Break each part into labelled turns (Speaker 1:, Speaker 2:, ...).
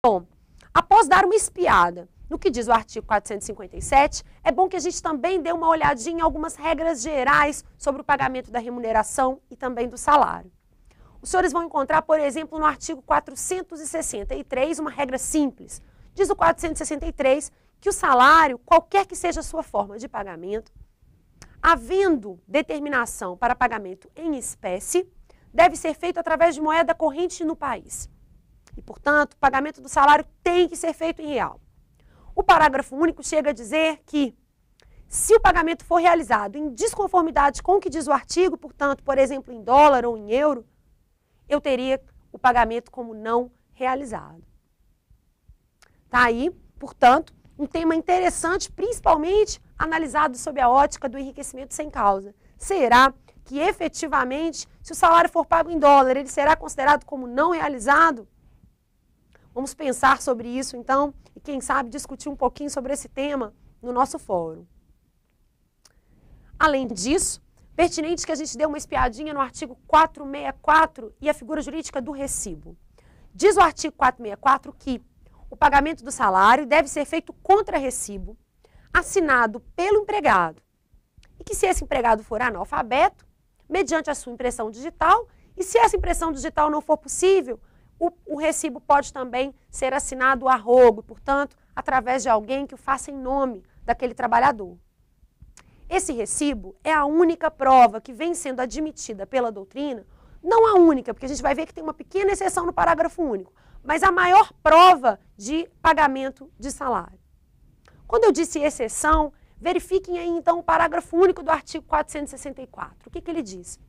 Speaker 1: Bom, após dar uma espiada no que diz o artigo 457, é bom que a gente também dê uma olhadinha em algumas regras gerais sobre o pagamento da remuneração e também do salário. Os senhores vão encontrar, por exemplo, no artigo 463, uma regra simples. Diz o 463 que o salário, qualquer que seja a sua forma de pagamento, havendo determinação para pagamento em espécie, deve ser feito através de moeda corrente no país. E, portanto, o pagamento do salário tem que ser feito em real. O parágrafo único chega a dizer que, se o pagamento for realizado em desconformidade com o que diz o artigo, portanto, por exemplo, em dólar ou em euro, eu teria o pagamento como não realizado. Tá aí, portanto, um tema interessante, principalmente analisado sob a ótica do enriquecimento sem causa. Será que, efetivamente, se o salário for pago em dólar, ele será considerado como não realizado? Vamos pensar sobre isso, então, e quem sabe discutir um pouquinho sobre esse tema no nosso fórum. Além disso, pertinente que a gente dê uma espiadinha no artigo 464 e a figura jurídica do recibo. Diz o artigo 464 que o pagamento do salário deve ser feito contra recibo, assinado pelo empregado, e que se esse empregado for analfabeto, mediante a sua impressão digital, e se essa impressão digital não for possível, o recibo pode também ser assinado a rogo, portanto, através de alguém que o faça em nome daquele trabalhador. Esse recibo é a única prova que vem sendo admitida pela doutrina, não a única, porque a gente vai ver que tem uma pequena exceção no parágrafo único, mas a maior prova de pagamento de salário. Quando eu disse exceção, verifiquem aí então o parágrafo único do artigo 464. O que ele diz?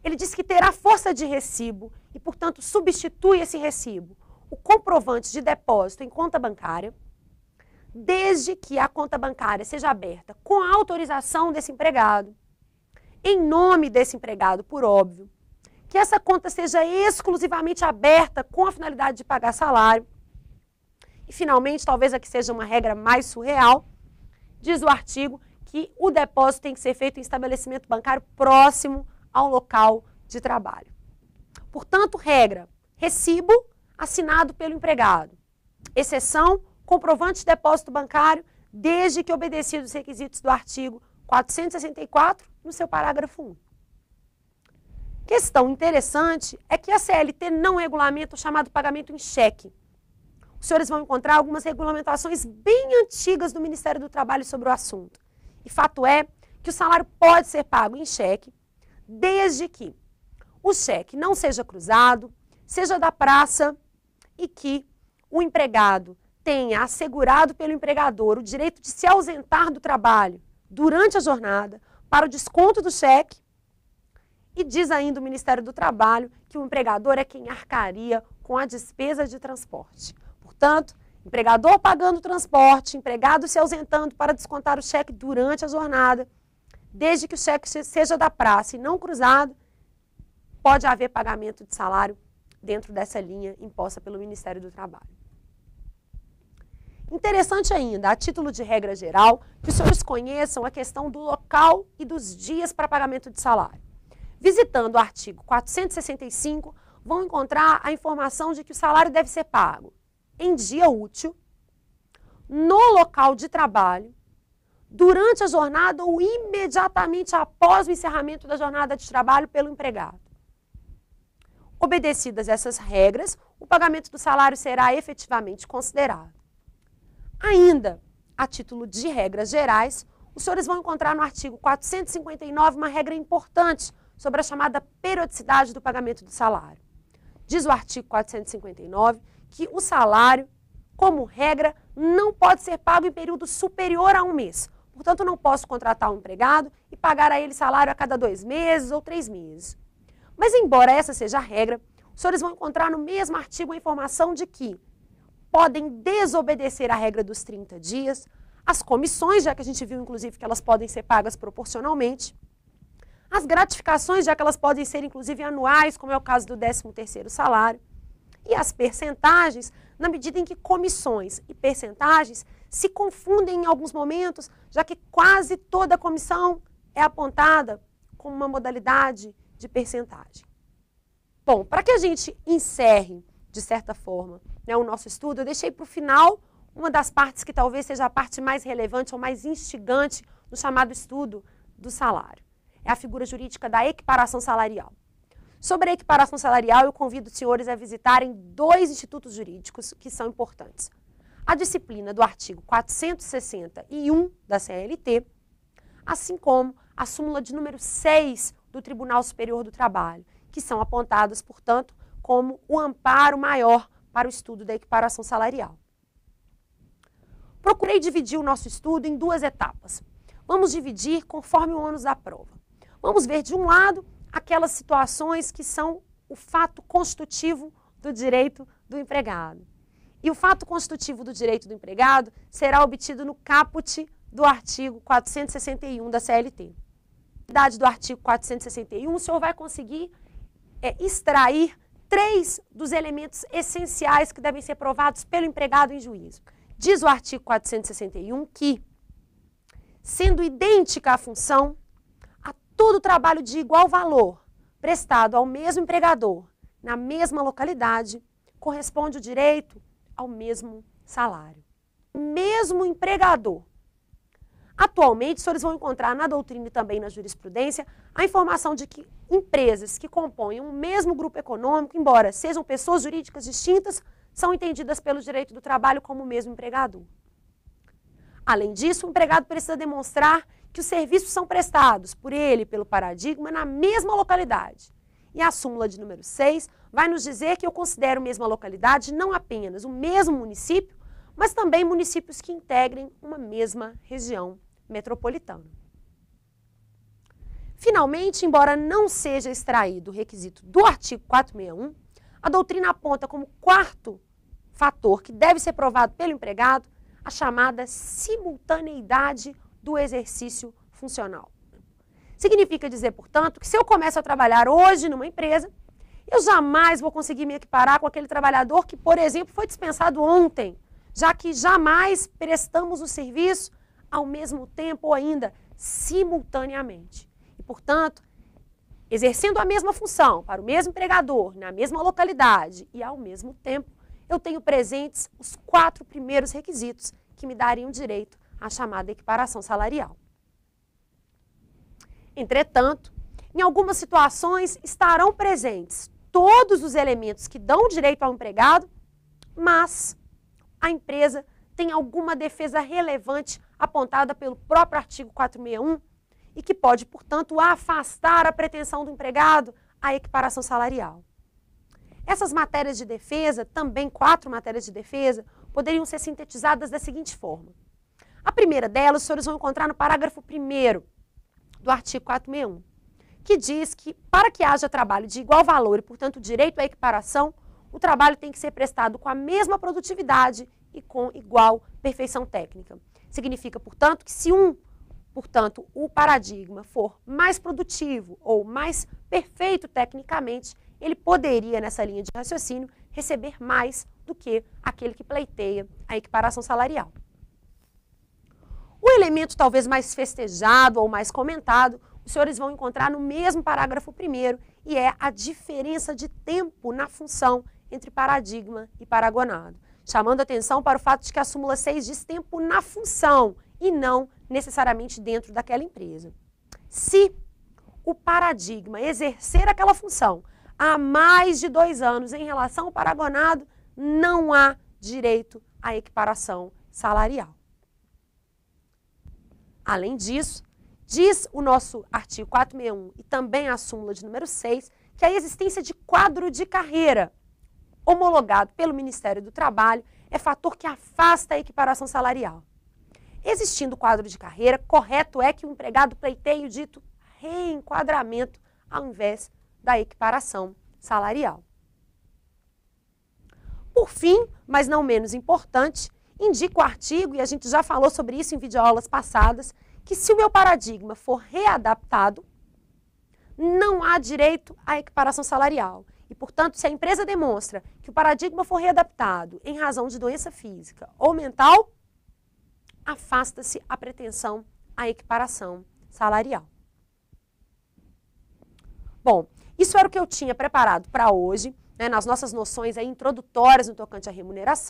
Speaker 1: Ele diz que terá força de recibo e, portanto, substitui esse recibo, o comprovante de depósito em conta bancária, desde que a conta bancária seja aberta com a autorização desse empregado, em nome desse empregado, por óbvio, que essa conta seja exclusivamente aberta com a finalidade de pagar salário. E, finalmente, talvez aqui seja uma regra mais surreal, diz o artigo que o depósito tem que ser feito em estabelecimento bancário próximo ao local de trabalho. Portanto, regra, recibo assinado pelo empregado. Exceção, comprovante de depósito bancário, desde que obedecidos os requisitos do artigo 464, no seu parágrafo 1. Questão interessante é que a CLT não regulamenta o chamado pagamento em cheque. Os senhores vão encontrar algumas regulamentações bem antigas do Ministério do Trabalho sobre o assunto. E fato é que o salário pode ser pago em cheque, desde que o cheque não seja cruzado, seja da praça e que o empregado tenha assegurado pelo empregador o direito de se ausentar do trabalho durante a jornada para o desconto do cheque. E diz ainda o Ministério do Trabalho que o empregador é quem arcaria com a despesa de transporte. Portanto, empregador pagando o transporte, empregado se ausentando para descontar o cheque durante a jornada, desde que o cheque seja da praça e não cruzado, pode haver pagamento de salário dentro dessa linha imposta pelo Ministério do Trabalho. Interessante ainda, a título de regra geral, que os senhores conheçam a questão do local e dos dias para pagamento de salário. Visitando o artigo 465, vão encontrar a informação de que o salário deve ser pago em dia útil, no local de trabalho, durante a jornada ou imediatamente após o encerramento da jornada de trabalho pelo empregado. Obedecidas essas regras, o pagamento do salário será efetivamente considerado. Ainda, a título de regras gerais, os senhores vão encontrar no artigo 459 uma regra importante sobre a chamada periodicidade do pagamento do salário. Diz o artigo 459 que o salário, como regra, não pode ser pago em período superior a um mês. Portanto, não posso contratar um empregado e pagar a ele salário a cada 2 meses ou 3 meses. Mas, embora essa seja a regra, os senhores vão encontrar no mesmo artigo a informação de que podem desobedecer a regra dos 30 dias, as comissões, já que a gente viu, inclusive, que elas podem ser pagas proporcionalmente, as gratificações, já que elas podem ser, inclusive, anuais, como é o caso do 13º salário, e as percentagens, na medida em que comissões e percentagens se confundem em alguns momentos, já que quase toda comissão é apontada como uma modalidade de percentagem. Bom, para que a gente encerre de certa forma, né, o nosso estudo, eu deixei para o final uma das partes que talvez seja a parte mais relevante ou mais instigante no chamado estudo do salário. É a figura jurídica da equiparação salarial. Sobre a equiparação salarial, eu convido os senhores a visitarem 2 institutos jurídicos que são importantes. A disciplina do artigo 461 da CLT, assim como a súmula de número 6 do Tribunal Superior do Trabalho, que são apontadas, portanto, como o amparo maior para o estudo da equiparação salarial. Procurei dividir o nosso estudo em 2 etapas. Vamos dividir conforme o ônus da prova. Vamos ver, de um lado, aquelas situações que são o fato constitutivo do direito do empregado. E o fato constitutivo do direito do empregado será obtido no caput do artigo 461 da CLT. Na do artigo 461, o senhor vai conseguir extrair 3 dos elementos essenciais que devem ser provados pelo empregado em juízo. Diz o artigo 461 que, sendo idêntica a função, a todo trabalho de igual valor prestado ao mesmo empregador na mesma localidade, corresponde o direito ao mesmo salário. O mesmo empregador. Atualmente, os senhores vão encontrar na doutrina e também na jurisprudência a informação de que empresas que compõem o mesmo grupo econômico, embora sejam pessoas jurídicas distintas, são entendidas pelo direito do trabalho como o mesmo empregador. Além disso, o empregado precisa demonstrar que os serviços são prestados por ele e pelo paradigma na mesma localidade. E a súmula de número 6 vai nos dizer que eu considero mesma localidade não apenas o mesmo município, mas também municípios que integrem uma mesma região metropolitana. Finalmente, embora não seja extraído o requisito do artigo 461, a doutrina aponta como 4º fator que deve ser provado pelo empregado a chamada simultaneidade do exercício funcional. Significa dizer, portanto, que se eu começo a trabalhar hoje numa empresa, eu jamais vou conseguir me equiparar com aquele trabalhador que, por exemplo, foi dispensado ontem, já que jamais prestamos o serviço ao mesmo tempo ou ainda simultaneamente. E, portanto, exercendo a mesma função para o mesmo empregador, na mesma localidade e ao mesmo tempo, eu tenho presentes os 4 primeiros requisitos que me dariam direito à chamada equiparação salarial. Entretanto, em algumas situações estarão presentes todos os elementos que dão direito ao empregado, mas a empresa tem alguma defesa relevante apontada pelo próprio artigo 461 e que pode, portanto, afastar a pretensão do empregado à equiparação salarial. Essas matérias de defesa, também 4 matérias de defesa, poderiam ser sintetizadas da seguinte forma. A primeira delas, os senhores vão encontrar no parágrafo 1º do artigo 461, que diz que, para que haja trabalho de igual valor e, portanto, direito à equiparação, o trabalho tem que ser prestado com a mesma produtividade e com igual perfeição técnica. Significa, portanto, que se o paradigma for mais produtivo ou mais perfeito tecnicamente, ele poderia, nessa linha de raciocínio, receber mais do que aquele que pleiteia a equiparação salarial. O elemento talvez mais festejado ou mais comentado, os senhores vão encontrar no mesmo parágrafo 1º, e é a diferença de tempo na função entre paradigma e paragonado, chamando atenção para o fato de que a súmula 6 diz tempo na função e não necessariamente dentro daquela empresa. Se o paradigma exercer aquela função há mais de 2 anos em relação ao paragonado, não há direito à equiparação salarial. Além disso, diz o nosso artigo 461 e também a súmula de número 6 que a existência de quadro de carreira homologado pelo Ministério do Trabalho é fator que afasta a equiparação salarial. Existindo quadro de carreira, correto é que o empregado pleiteie o dito reenquadramento ao invés da equiparação salarial. Por fim, mas não menos importante, indica o artigo, e a gente já falou sobre isso em videoaulas passadas, que se o meu paradigma for readaptado, não há direito à equiparação salarial. E, portanto, se a empresa demonstra que o paradigma for readaptado em razão de doença física ou mental, afasta-se a pretensão à equiparação salarial. Bom, isso era o que eu tinha preparado para hoje. né, nas nossas noções aí introdutórias no tocante à remuneração.